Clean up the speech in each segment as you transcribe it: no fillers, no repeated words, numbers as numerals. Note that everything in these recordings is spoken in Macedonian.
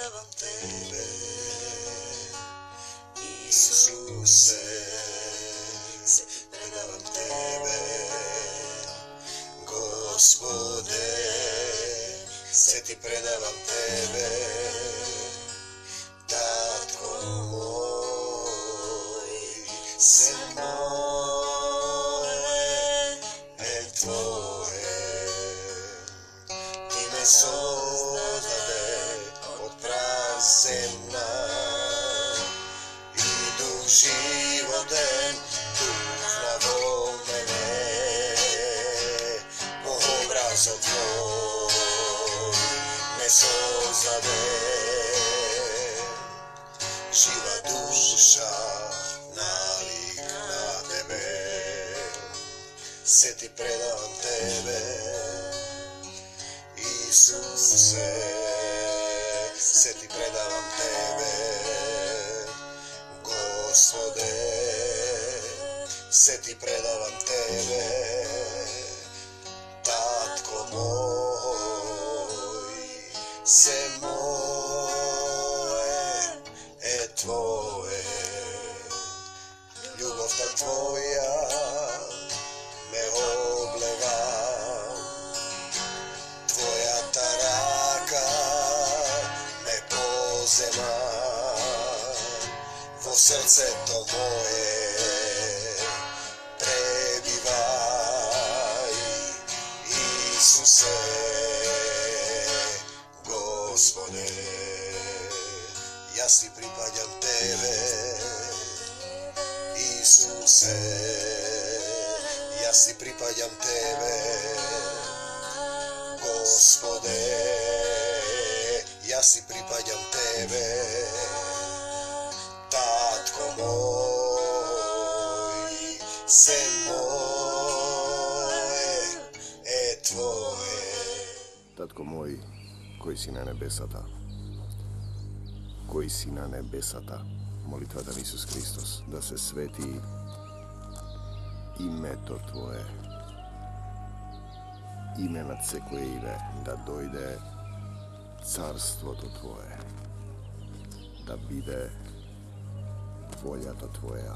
predavam tebe, Isuse, se predavam tebe, Gospode, se ti predavam tebe, Tatko moj, se moje e tvoje, ti me sozdade od prazemna i duh životen duh mene po obrazu tvoj me sozdade. Živa duša nalik na tebe, se ti predavam tebe, Isuse, se ti predavam tebe, Gospode, se ti predavam tebe, Tatko moj, se moje e tvoje, ljubov ta tvoja me oblega, tvoja ta raka me pozema, vo srce to moje prebivaj, Isuse, Gospode, ja si pripadam tebe, Isuse, ja si pripadam tebe, Gospode, ja si pripadam tebe, Tatko moj, se moje e tvoje. Tatko moj, koji si na nebesata, koji si na nebesata, molitva da Isus Hristos, da se sveti ime to tvoje, ime nad sve ime, da dojde carstvo to tvoje, da bide voljata tvoja,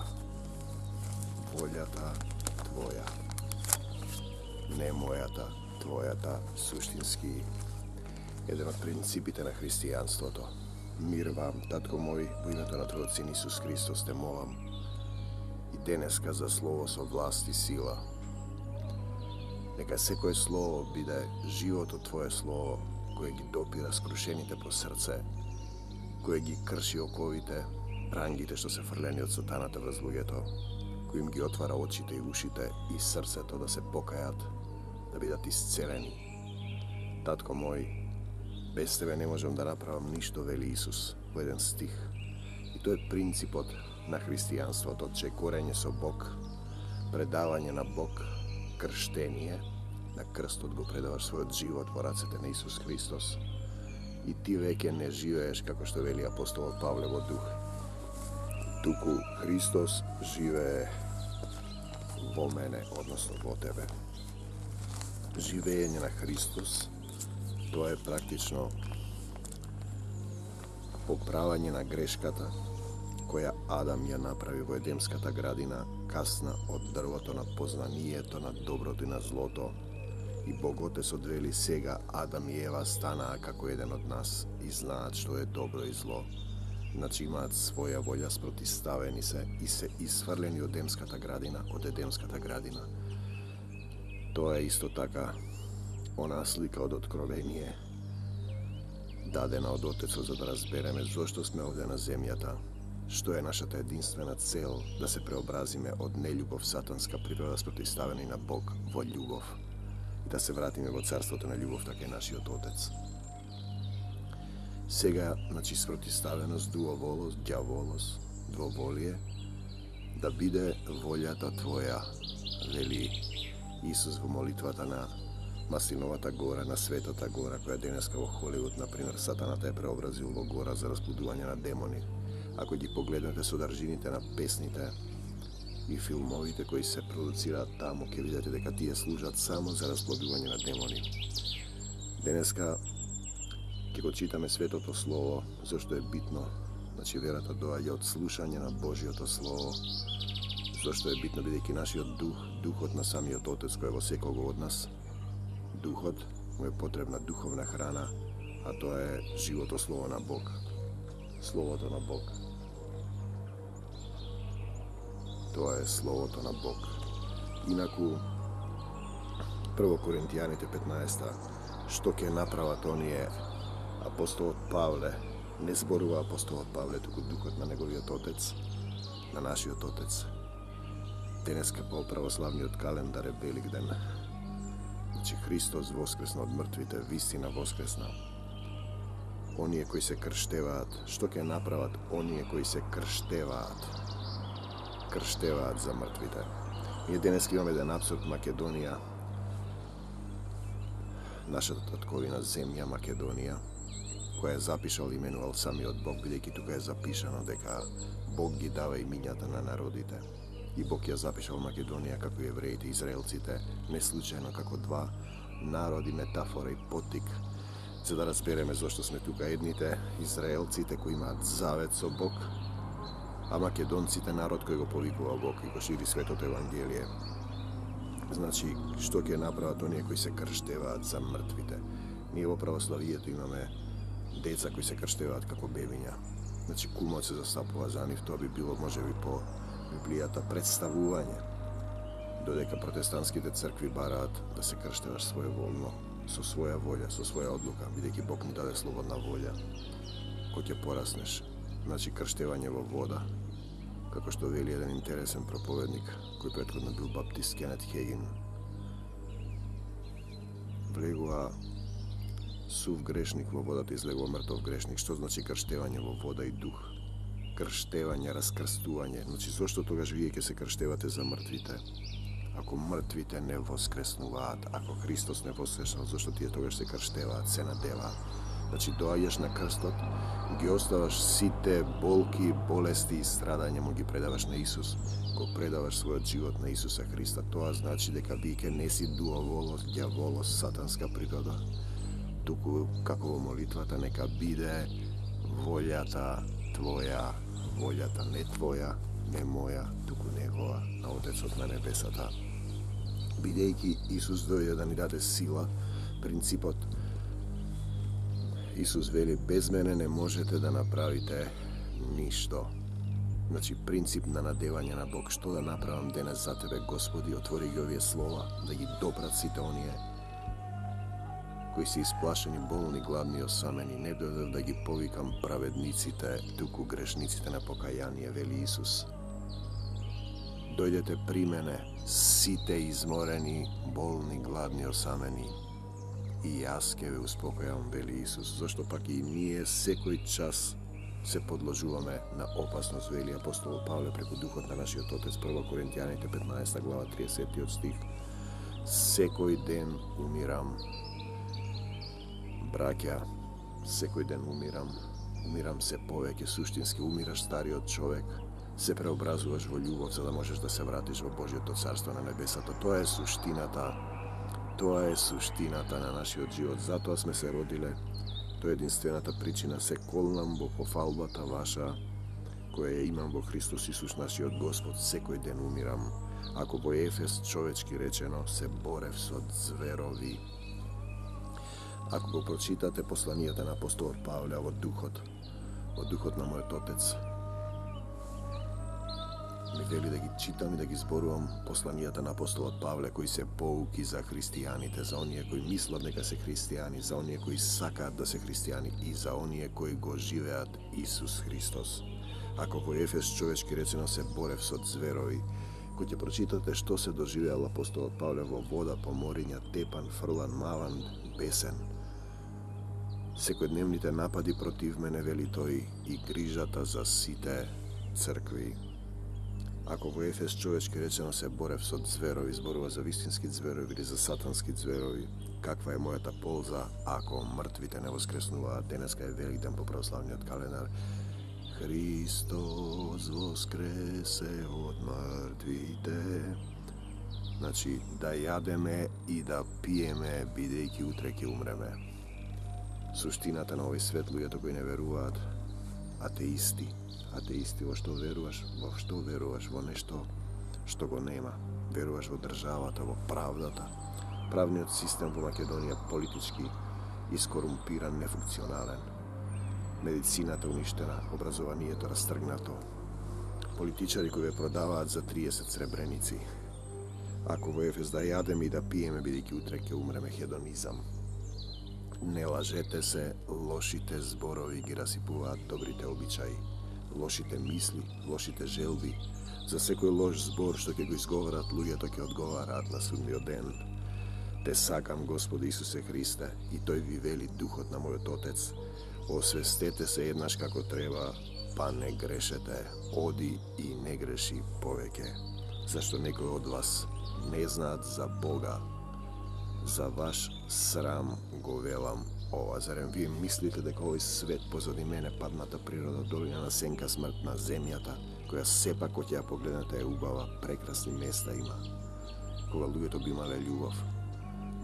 voljata tvoja, ne mojata, tvojata, suštinski, jedan od principite na hristijanstvo to. Mir vam, Tatko moj, u imето na Tvoj Sin Isus Hristos te molam i deneska za slovo so vlast i sila. Neka sekoje slovo bide život od Tvoje slovo, koje gi dopira skrušeните po srce, koje gi krši okovite, rangite što se frljeni od sataната vraz lugето, kojim gi otvara očite i ušite i srce to da se pokajat, da bidat isceleni. Tatko moj, bez tebe ne možem da napravam ništo, veli Isus u jedan stih. I to je principot na hristijanstvo, to če korenje so Bog, predavanje na Bog, krštenije, na krst go predavaš svoj život, poracete na Isus Hristos. I ti veke ne živeš, kako što veli apostol Pavlevo duh. Tuku Hristos žive vo mene, odnosno vo tebe. Živenje na Hristos, to je praktično popravanje na greškata koja Adam je napravio vo Edemskata gradina, kasna od drvото na pozнанието на доброто и на злото. И Бог Отец одвели сега Адам и Ева станаа како еден од нас и знаат што е добро и зло. Значи имаат своја волја, спротиставени се и се исфрлени од Едемската градина. Тоа е исто така онаа слика од откровение, дадена од Отецот за да разбереме зошто сме овде на земјата, што е нашата единствена цел, да се преобразиме од нељубов сатанска природа спротиставени на Бог во љубов и да се вратиме во царството на љубовта кај нашиот Отец. Сега, значи, спротиставеност, дуоволост, ѓаволост, двоволие, да биде волјата Твоја, вели Исус во молитвата на Маслиновата гора, на Светата гора, која денеска во Холивуд, например, сатаната е преобразил во гора за разблудување на демони. Ако ги погледнете содржините на песните и филмовите кои се продуцираат таму, ќе видите дека тие служат само за разблудување на демони. Денеска Како читаме Светото Слово, зашто е битно, значи верата доаѓа од слушање на Божиото Слово, зашто е битно бидејќи нашиот дух, духот на самиот Отец кој е во секого од нас, духот му е потребна духовна храна, а тоа е живото Слово на Бог. Словото на Бог. Тоа е Словото на Бог. Инаку, 1 Коринтијаните 15, што ќе направат оние, апостолот Павле, не зборува апостолот Павле, туку духот на неговиот Отец, на нашиот Отец. Денеска по православниот календар е Велик ден. Значи Христос воскресна од мртвите, вистина воскресна. Оние кои се крштеваат, што ќе направат оние кои се крштеваат? Крштеваат за мртвите. Ние денес имаме еден абсурд Македонија, нашата татковина земја Македонија, која е запишал именувал самиот Бог, бидејќи тука е запишано дека Бог ги дава имињата на народите. И Бог ја запишал Македонија како евреите, израелците, не случајно како два народи, метафора и поттик, за да разбереме зашто сме тука едните, израелците кои имаат завет со Бог, а македонците народ кој го повикува Бог и го шири светото Евангелие. Значи, што ќе направат оние кои се крштеваат за мртвите? Ние во православието имаме деца кои се крштеваат како бебиња. Значи, кумот се застапува за нив, тоа би било можеби по Библијата представување, додека протестантските цркви бараат да се крштеваш своеволно, со своја волја, со своја одлука, бидејќи Бог ни даде слободна волја. Кој ќе пораснеш, значи крштевање во вода, како што вели еден интересен проповедник, кој претходно бил баптист Кенет Хегин. Влегува сув грешник во водата, излегува мртов грешник. Што значи крштевање во вода и дух? Крштевање, раскрстување. Значи, зошто тогаш вие ќе се крштевате за мртвите? Ако мртвите не воскреснуваат, ако Христос не воскреснал, зошто тие тогаш се крштеваат, се надеваат? Значи, доаѓаш на крстот, ги оставаш сите болки, болести и страдања, му ги предаваш на Исус, го предаваш својот живот на Исуса Христа. Тоа значи дека вие не си дуаволос, ѓаволос, сатанска природа, туку како во молитвата нека биде волјата Твоја, волјата не Твоја, не моја, туку Негова, на Отецот на небесата. Бидејќи Исус дојде да ни даде сила, принципот Исус вели, без мене не можете да направите ништо. Значи, принцип на надевање на Бог. Што да направам денес за Тебе, Господи, отвори ги овие слова, да ги допрат сите оние кои се исплашени, болни, гладни и осамени. Не дојдов да ги повикам праведниците, туку грешниците на покаяние, вели Исус. Дојдете при мене, сите изморени, болни, гладни, осамени, и јас ќе ве успокојам, вели Исус. Зашто пак и ние секој час се подложуваме на опасност, вели апостол Павле преку духот на нашиот Отец, 1 Коринтијаните 15 глава 30 стих. Секој ден умирам. Браќа, секој ден умирам се повеќе, суштински умираш стариот човек, се преобразуваш во љубов за да можеш да се вратиш во Божјото царство на небесата. Тоа е суштината на нашиот живот. Затоа сме се родиле. Тоа е единствената причина. Се колнам во пофалбата ваша, која ја имам во Христос Исус нашиот Господ. Секој ден умирам. Ако во Ефес човечки речено се борев со зверови. Ако го прочитате посланијата на апостолот Павле во духот на мојот Отец, ми вели да ги читам и да ги зборувам посланијата на апостолот Павле, кои се поуки за христијаните, за оние кои мислат дека се христијани, за оние кои сакаат да се христијани и за оние кои го живеат Исус Христос. Ако во Ефес човечки речено се борев со зверови, кој ќе прочитате што се доживеал апостолот Павле во вода, по мориња, тепан, фрлан, маван, бесен. Секојдневните напади против мене, вели тој, и грижата за сите цркви. Ако во Ефес човечки речено се борев со зверови, зборува за вистински зверови или за сатански зверови, каква е мојата полза ако мртвите не воскреснуваат? Денеска е Велик ден по православниот календар. Христос воскресе од мртвите. Значи, да јадеме и да пиеме, бидејќи утре ќе умреме. суштината на овој свет, луѓето кои не веруваат, атеисти, во што веруваш? Во што веруваш? Во нешто што го нема. Веруваш во државата, во правдата. Правниот систем во Македонија политички искорумпиран, нефункционален. Медицината уништена, образованието растргнато. Политичари кои ве продаваат за 30 сребреници. Ако во Ефес да јадеме и да пиеме, бидејќи утре ќе умреме, хедонизам. Не лажете се, лошите зборови ги расипуваат добрите обичаи. Лошите мисли, лошите желби. За секој лош збор што ќе го изговорат, луѓето ќе одговараат на судниот ден. Те сакам, Господи Исусе Христе, и Тој ви вели духот на мојот Отец. Освестете се еднаш како треба, па не грешете. Оди и не греши повеќе. Зашто некои од вас не знаат за Бога. За ваш срам го велам ова. Зарем вие мислите дека овој свет позади мене, падната природа, долина на сенка смрт на земјата, која сепак кога ќе ја погледнете е убава, прекрасни места има. Кога луѓето би имале љубов.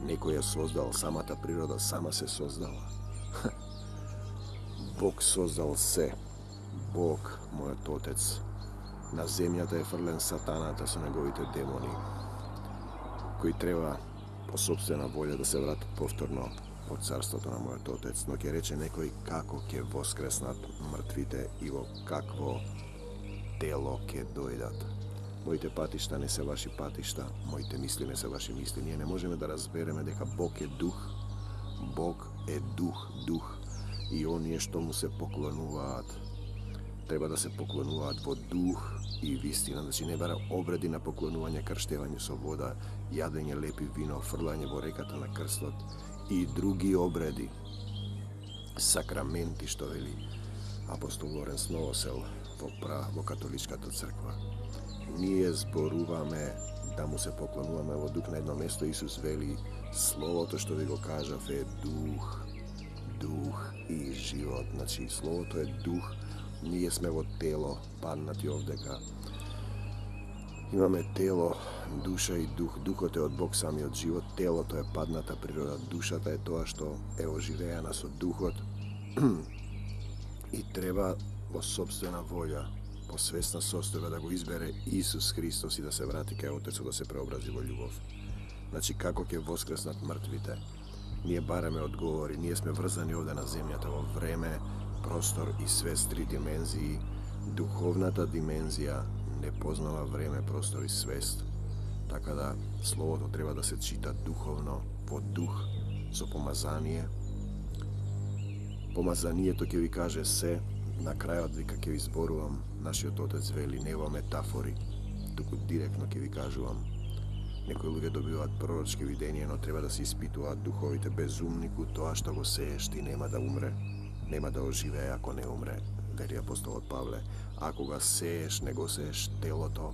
Некој ја создал самата природа, сама се создала. Бог создал се. Бог, мојот Отец. На земјата е фрлен сатаната со неговите демони, кои треба по собствена волја да се вратат повторно од царството на мојот Отец. Но ќе рече некој како ќе воскреснат мртвите и во какво тело ќе дојдат. Моите патишта не се ваши патишта, моите мисли не се ваши мисли. Ние не можеме да разбереме дека Бог е дух. Бог е дух. И оние што му се поклонуваат, треба да се поклонуваат во дух и вистина. Значи не бара обреди на поклонување, крштевање со вода, јадење лепи вино, фрлање во реката на крстот и други обреди, сакраменти, што вели апостол Лоренс Новосел во католичката црква. Ние зборуваме да му се поклонуваме во дух. На едно место Исус вели: словото што ви го кажав е дух и живот. Значи словото е дух. Ние сме во тело, паднати овдека. Имаме тело, душа и дух. Духот е од Бог самиот живот, телото е падната природа, душата е тоа што е оживеана со духот и треба во собствена волја, по свесна состојба да го избере Исус Христос и да се врати кај Отецот, да се преобрази во љубов. Значи како ќе воскреснат мртвите? Ние бараме одговори, ние сме врзани овде на земјата во време, простор и свест, три димензии. Духовната димензија не познава време, простор и свест. Така да словото треба да се чита духовно, во дух, со помазание. Помазанието ќе ви каже се, на крајот вика ќе ви зборувам, нашиот Отец вели, не во метафори, туку директно ќе ви кажувам. Некои луѓе добиваат пророчки видења, но треба да се испитуваат духовите. Безумнику, тоа што го сееш ти нема да умре, нема да оживее ако не умре, вели апостолот Павле. Ако го сееш, не го сееш телото,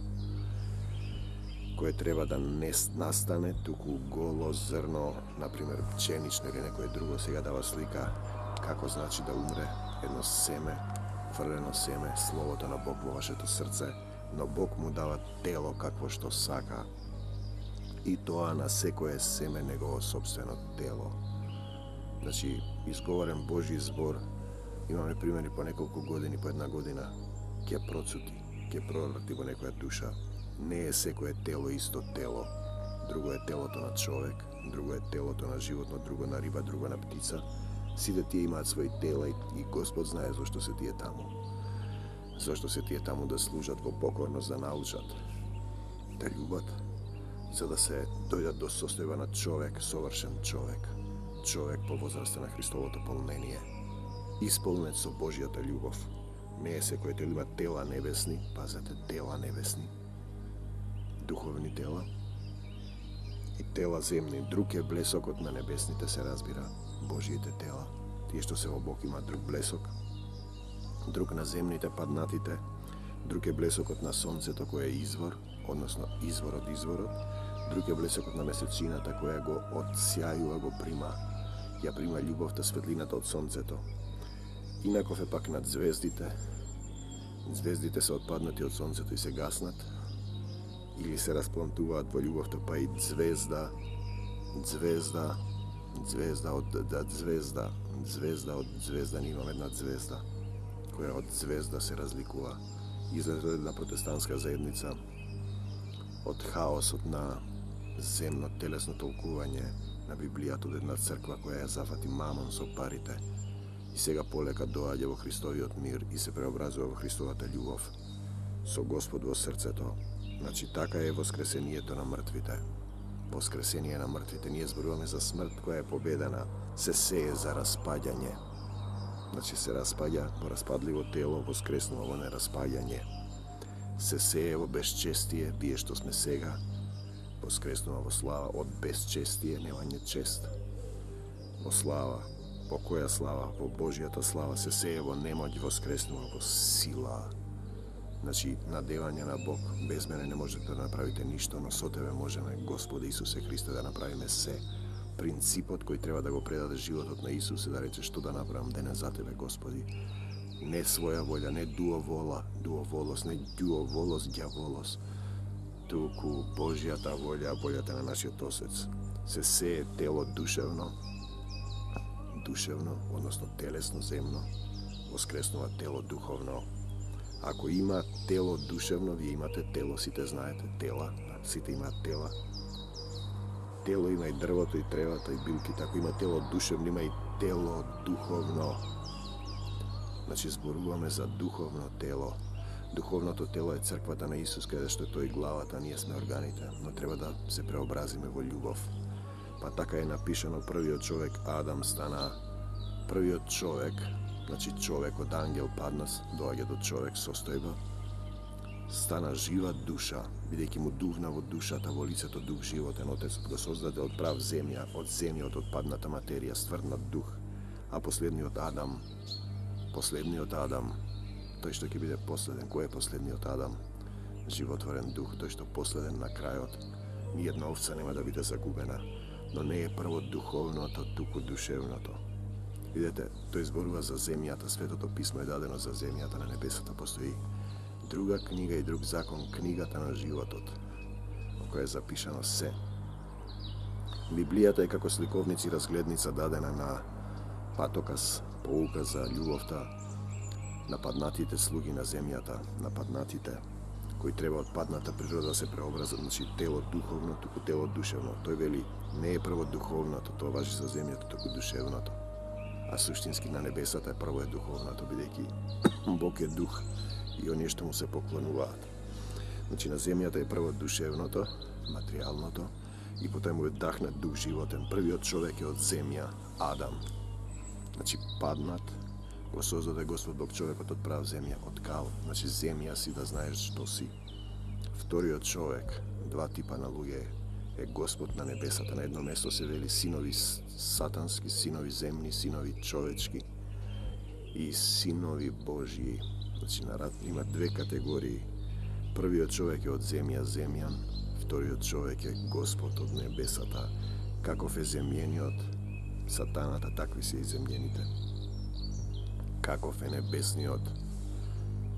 кое треба да не настане, туку голо зрно, например пченично или некое друго. Сега дава слика како значи да умре едно семе, фрлено семе, словото на Бог во вашето срце, но Бог му дава тело какво што сака, и тоа на секое семе негово собствено тело. Значи, изговорен Божи збор, имаме примери по неколку години, по една година, ќе процути, ќе прорати во некоја душа. Не е секое тело исто тело. Друго е телото на човек, друго е телото на животно, друго на риба, друго на птица. Сите тие имаат своји тела и Господ знае зашто се тие таму. Зашто се тие таму да служат во покорност, да научат, да љубат, за да се дојдат до состојба на човек, совршен човек. Човек по возраста на Христовото полнение, исполнет со Божјата љубов. Не е секој тел има тела небесни, пазете, тела небесни, духовни тела и тела земни. Друг е блесокот на небесните, се разбира, Божиите тела. Тие што се во Бог има друг блесок, друг на земните, паднатите. Друг е блесокот на сонцето кој е извор, односно извор од изворот. Друг е блесокот на месечината која го одсјајува, го прима. Ја прима љубовта, светлината од сонцето. Инаков е пак над звездите. Звездите се отпаднати од сонцето и се гаснат, или се расплантуваат во љубовта, па и звезда Звезда од звезда, ние имаме една звезда, која од звезда се разликува. Изглед од една протестантска заедница, од хаосот на земно телесно толкување на Библијата, од една црква која ја зафати мамон со парите и сега полека доаѓа во Христовиот мир и се преобразува во Христовата љубов со Господ во срцето. Значи, така е воскресението на мртвите. Воскресение на мртвите. Ние зборуваме за смрт која е победена. Се сее за распаѓање. Значи, се распаѓа во распадливо тело, воскреснува во нераспаѓање. Се сее во безчестие, вие што сме сега, воскреснува во слава. Од безчестие немање чест. Во слава. Во која слава? Во Божјата слава. Се сее во немоќ, воскреснува во сила. Значи, надевање на Бог. Без мене не можете да направите ништо, но со Тебе можеме, Господе Исусе Христе, да направиме се. Принципот кој треба да го предаде животот на Исус е да рече што да направам денес за Тебе, Господи. Не своја волја, не дуоволос, не ѓуоволос, ѓаволос, туку Божјата волја, волјата на нашиот Отец. Се сее тело душевно, односно телесно, земно, воскреснува тело духовно. Ако има тело душевно, вие имате тело, сите знаете, тела, сите имаат тела. Тело има и дрвото, и тревата, и билките. Ако има тело душевно, има и тело духовно. Значи, зборуваме за духовно тело. Духовното тело е црквата на Исус, каде што тој главата, ние сме органите, но треба да се преобразиме во љубов. Па така е напишано, првиот човек Адам стана првиот човек, значи човек од ангел падна, доаѓа до човек состојба, стана жива душа, бидејќи му дувна во душата, во лицето дух животен. Отецот го создаде од прав земја, од земјата, од падната материја, стврднат дух. А последниот Адам, тој што ќе биде последен. Кој е последниот Адам? Животворен дух, тој што последен на крајот. Ниједна овца нема да биде загубена, но не е прво духовното, туку душевното. Видете, тој зборува за земјата, Светото писмо е дадено за земјата, на небесата постои друга книга и друг закон, книгата на животот, во која е запишано се. Библијата е како сликовници разгледница дадена на патоказ, поука за љубовта, нападнатите слуги на земјата, нападнатите, кои треба од падната природа да се преобразат, значи тело духовно, туку тело душевно. Тој вели, не е прво духовното, тоа важи за земјата, туку душевното. А суштински на небесата е прво е духовното, бидејќи Бог е дух и оние што му се поклонуваат. Значи на земјата е прво душевното, материјалното, и потоа му е дахнат дух животен. Првиот човек е од земја, Адам. Значи паднат, го создаде Господ Бог човекот од прав земја, од кал, значи земја си да знаеш што си. Вториот човек, два типа на луѓе, е Господ на небесата. На едно место се вели синови сатански, синови земни, синови човечки и синови Божји. Значи има две категории. Првиот човек е од земја, земјан, вториот човек е Господ од небесата. Каков е земјениот сатаната, такви се и земјените. Каков е небесниот,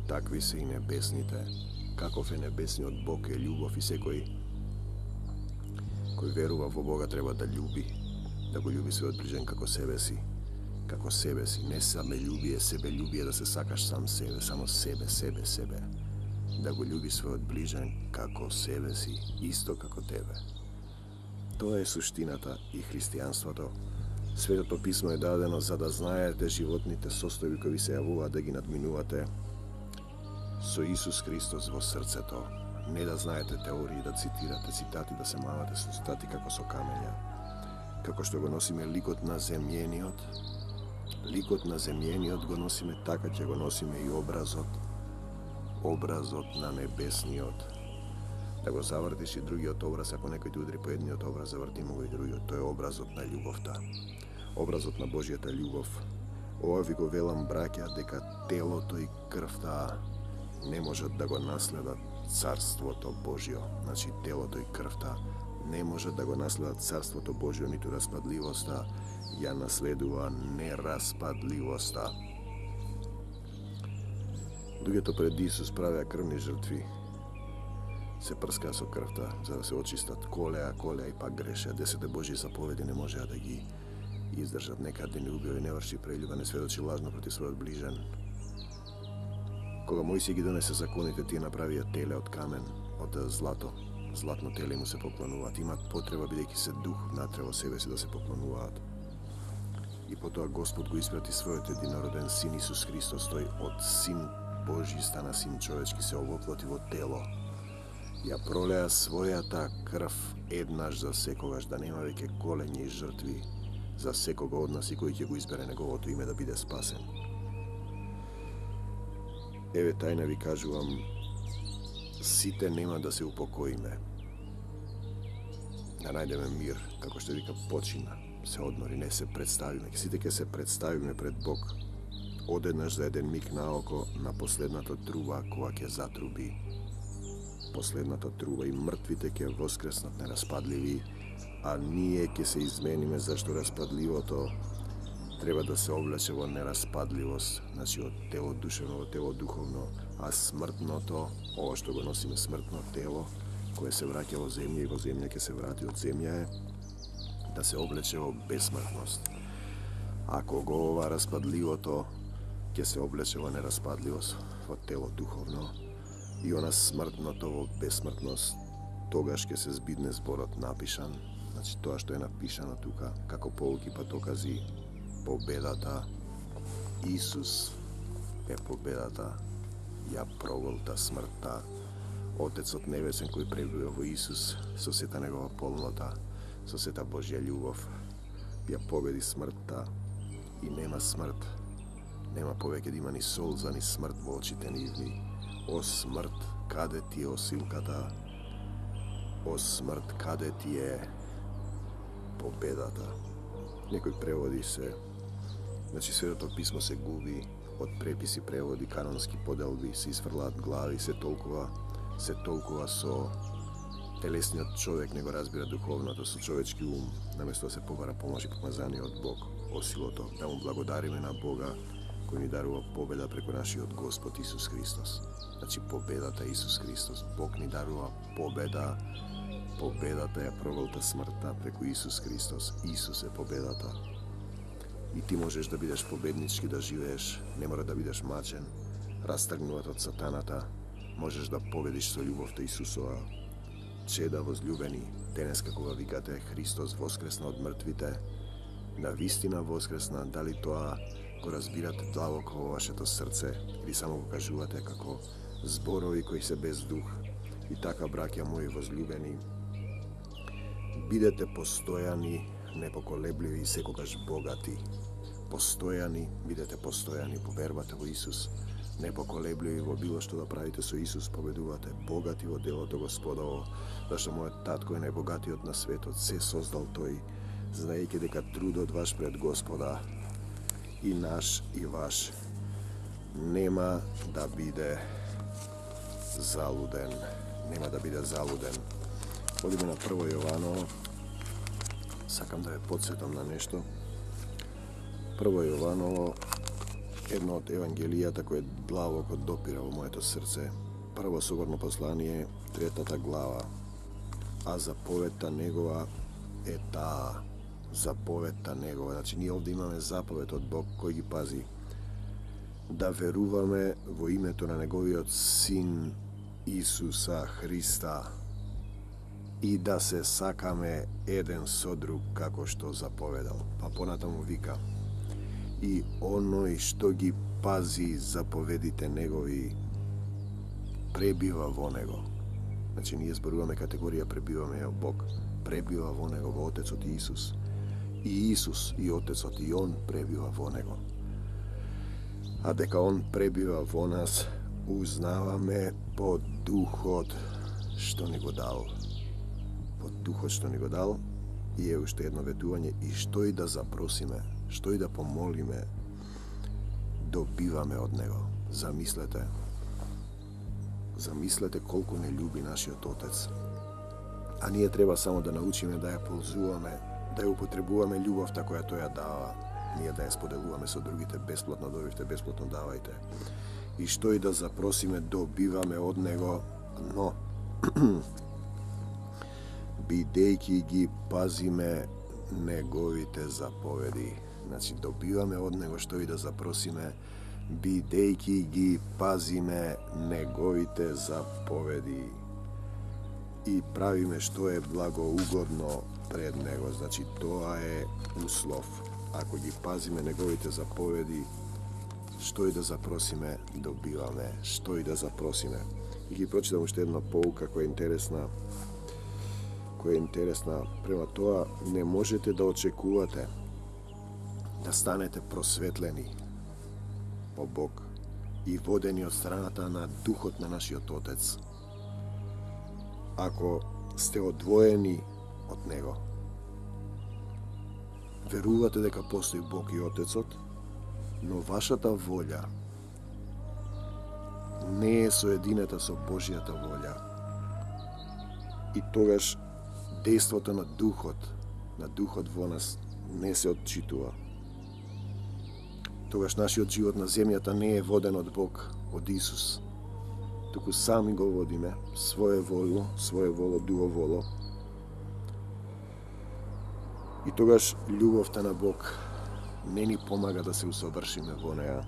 такви се и небесните. Каков е небесниот Бог е љубов и секој кој верува во Бога треба да љуби, да го љуби својот ближен како себе си. Како себе си, не самелюбие, себелюбие, да се сакаш сам себе, само себе. Да го љуби својот ближен како себе си, исто како тебе. Тоа е суштината и христијанството. Светото писмо е дадено за да знаете животните состојби кои се јавуваат, да ги надминувате со Исус Христос во срцето. Не да знаете теории, да цитирате цитати, да се мавате со цитати како со камења. Како што го носиме ликот на земјениот го носиме, така ќе го носиме и образот на небесниот. Да го завртиш и другиот образ, ако некој ти удри по едниот образ, завртимо го и другиот. Тој е образот на љубовта. Образот на Божјата љубов. Ова ви го велам, браќа, дека телото и крвта не можат да го наследат Царството Божјо. Значи, телото и крвта не можат да го наследат Царството Божјо, ниту распадливоста ја наследува нераспадливоста. Луѓето пред Исус правеа крвни жртви, се прскаа со крвта, за да се очистат, колеа и пак грешеа. 10 Божји заповеди не можеа да ги Издржат, некад не убива и не врши прелюба, не сведочи лажно против својот ближен. Кога Мојсија ги донесе законите, тие направија теле од камен, од злато. Златно теле му се поклонуваат. Имаат потреба, бидејќи се дух внатре во себе си, да се поклонуваат. И потоа Господ го испрати својот единороден син Исус Христос, тој од син Божи стана син човечки, се овоплоти во тело. Ја пролеа својата крв еднаш за секогаш, да нема веќе голењи и жртви за секого од нас и кој ќе го избере неговото име да биде спасен. Еве тајна ви кажувам, сите нема да се упокоиме. Да најдеме мир, како што вика почина, се одмори, не се представиме. Сите ќе се представиме пред Бог. Одеднаш за еден миг наоко на последната труба кога ќе затруби. Последната труба и мртвите ќе воскреснат нераспадливи, а ние ќе се измениме, зашто распадливото треба да се облече во нераспадливост, значи од тело душевно во тело духовно, а смртното, ова што го носиме смртно тело, кое се враќа во земја и во земја ќе се врати од земја е, да се облече во бесмртност. Ако го ова распадливото ќе се облече во нераспадливост, во тело духовно, и она смртното во бесмртност, тогаш ќе се збидне зборот напишан, значи тоа што е напишано тука, како полки патокази, победата, Исус е победата, ја проголта смртта, Отецот Небесен кој пребива во Исус, со сета негова полнота, со сета Божја љубов, ја победи смртта и нема смрт, нема повеќе да има ни солза, ни смрт во очите нивни. О смрт, каде ти е осилката? О смрт, каде ти е победата? Некои преводи се, значи Светото писмо се губи, од преписи, преводи, канонски поделби, се изфрлаат глави, се толкува со телесниот човек не го разбира духовното, со човечки ум, наместо да се побара помош и помазание од Бог, осилото, да му благодариме на Бога, кој ни дарува победа преку нашиот Господ Исус Христос. Значи победата Исус Христос, Бог ни дарува победа, победата ја проголта смртта преку Исус Христос, Исус е победата. И ти можеш да бидеш победнички, да живееш, не мора да бидеш мачен, растргнуват од сатаната, можеш да победиш со љубовта Исусова. Чеда возлюбени, денеска кога викате Христос воскресна од мртвите, на вистина воскресна, дали тоа го разбирате длабоко во вашето срце или само го кажувате како зборови кои се без дух. И така, браќа мои возлюбени, бидете постојани, непоколебливи и секогаш богати. Постојани, бидете постојани, повербате во Исус, непоколебливи во било што да правите со Исус, победувате, богати во делото Господово, зашто мојот татко е најбогатиот на светот, се создал тој, знаејќи дека трудот ваш пред Господа и наш и ваш нема да биде залуден. Нема да биде залуден. Одиме на 1 Јованово. Сакам да ве подсетам на нешто. 1 Јованово, едно од евангелијата кое длабоко допира во моето срце. Прво соборно послание, 3 глава. А заповедта негова е таа. Заповедта негова. Значи, ние овде имаме заповед од Бог кој ги пази. Да веруваме во името на неговиот син Исуса Христа и да се сакаме еден со друг како што заповедал. Па понатаму вика: и оној што ги пази заповедите негови пребива во него. Значи, ние зборуваме категорија пребиваме во Бог. Пребива во него, во Отецот и Исус. И Исус, и Отецот, и Он пребива во него. А дека Он пребива во нас, узнаваме по Духот што ни го дал. По Духот што ни го дал, и е уште едно ветување, и што и да запросиме, што и да помолиме, добиваме од Него. Замислете колку не љуби нашиот Отец. А ние треба само да научиме да ја ползуваме, да ја употребуваме љубовта која тој ја дава. Ние да ја споделуваме со другите, бесплатно добивте, бесплатно давајте. И што и да запросиме, добиваме од Него, но бидејќи ги пазиме неговите заповеди. Значи, добиваме од него што и да запросиме, бидејќи ги пазиме неговите заповеди и правиме што е благоугодно пред него. Значи, тоа е услов. Ако ги пазиме неговите заповеди, што и да запросиме, добиваме. Што и да запросиме. И ги прочитам уште една поука која е интересна. Према тоа, не можете да очекувате да станете просветлени по Бог и водени од страната на Духот на нашиот Отец, ако сте одвоени од Него. Верувате дека постои Бог и Отецот, но вашата волја не е соединета со Божјата волја. И тогаш дејството на Духот во нас не се отчитува. Тогаш нашиот живот на земјата не е воден од Бог, од Исус, туку сами го водиме, своеволо, дуоволо. И тогаш љубовта на Бог не ни помага да се усовршиме во неа.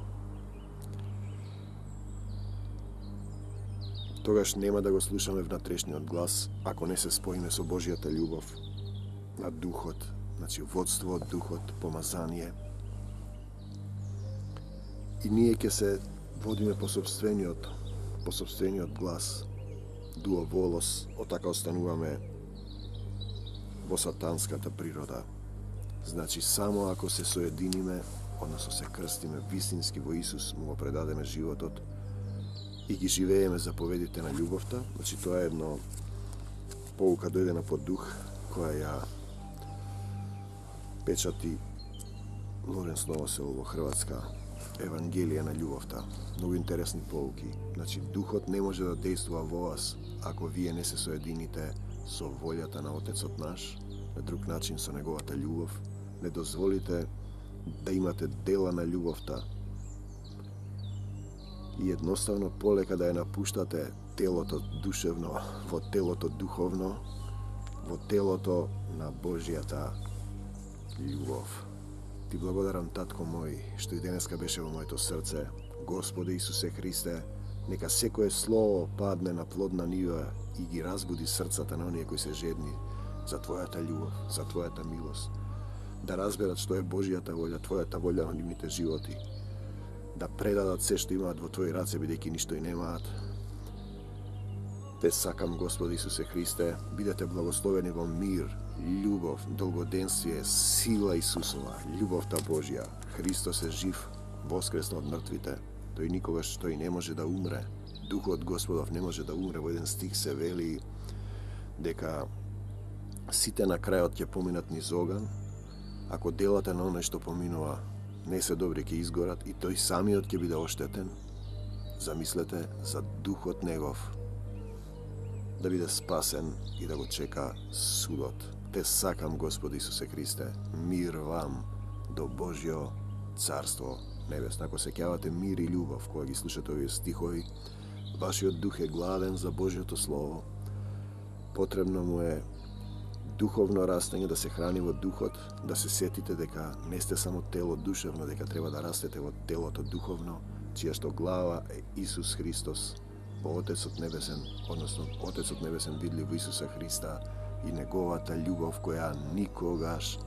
Тогаш нема да го слушаме внатрешниот глас, ако не се споиме со Божјата љубов на Духот, значи водство од Духот, помазание. И ние ќе се водиме по собствениот глас, дуоволос, отака остануваме во сатанската природа. Значи, само ако се соединиме, односно се крстиме вистински во Исус, му го предадеме животот и ги живееме заповедите на љубовта, значи тоа е едно поука дојдена по дух, која ја печати Лоренс Новосел во Хрватска, Евангелие на љубовта. Многу интересни поуки. Значи, Духот не може да действува во вас, ако вие не се соедините со волјата на Отецот наш, на друг начин со неговата љубов. Не дозволите да имате дела на љубовта и едноставно полека да ја напуштате телото душевно во телото духовно, во телото на Божјата љубов. Ти благодарам, татко мој, што и денеска беше во моето срце. Господи Исусе Христе, нека секое слово падне на плодна нива и ги разбуди срцата на оние кои се жедни за Твојата љубов, за Твојата милост. Да разберат што е Божјата волја, Твојата волја на нивните животи. Да предадат се што имаат во Твои раце, бидејќи ништо и немаат. Те сакам, Господи Исусе Христе, бидете благословени во мир, љубов, долгоденствие, сила Исусова, љубовта Божја. Христос е жив, воскресно од мртвите. Тој никогаш тој не може да умре. Духот Господов не може да умре. Во еден стих се вели дека сите на крајот ќе поминат низ оган, ако делата на оној што поминува не се добри, ќе изгорат и тој самиот ќе биде оштетен. Замислете за Духот Негов да биде спасен и да го чека судот. Те сакам, Господи Исусе Христе, мир вам до Божјо Царство Небесно. Ако се ќавате мир и љубов кога ги слушате овие стихови, вашиот дух е гладен за Божјото Слово, потребно му е духовно растење, да се храни во духот, да се сетите дека не сте само тело душевно, дека треба да растете во телото духовно, чија што глава е Исус Христос, во Отецот Небесен, односно Отецот Небесен видлив во Исуса Христа и неговата љубов која никогаш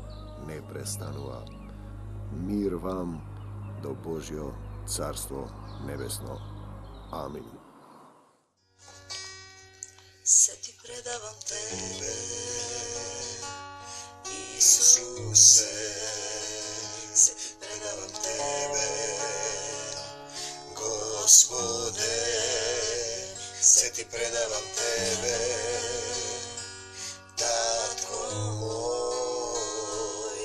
не престанува. Мир вам до Божјо Царство Небесно. Амин. Се ти предавам тебе, Исусе, се ти предавам тебе, Господе, се ти предавам тебе, татко мој,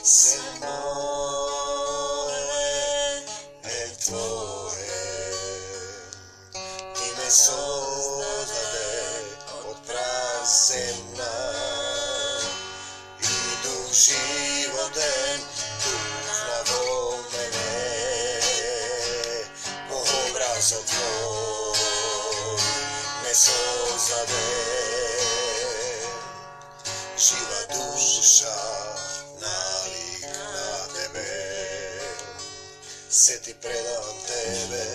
се моје е твое, ти ме создаде од праземна и дух животен духна во мене, по образот твој ме создаде, жива душа nalik na tebe, se ti predavam tebe,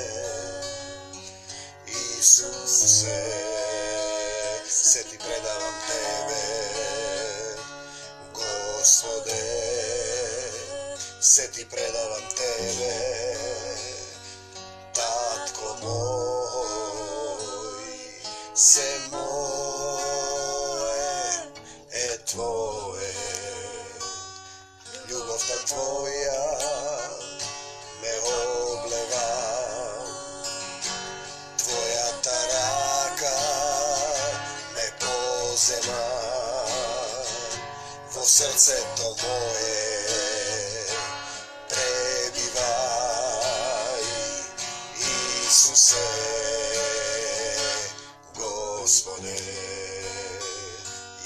Isuse, se ti predavam tebe, Gospode, se ti predavam tebe, Tatko moj, se moje tvoje, ljubov ta tvoja me obleva, tvoja ta raka me pozema, vo srce to moje prebivaj, Isuse, Gospode,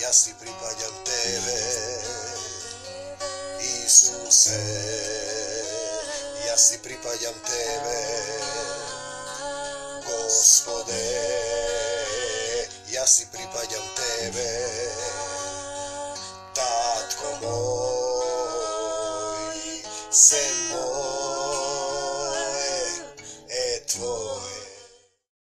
ja si pripadam tebe, Isuse, ja si pripadam tebe, Gospode, ja si pripadam tebe, Tatko moj, se moj.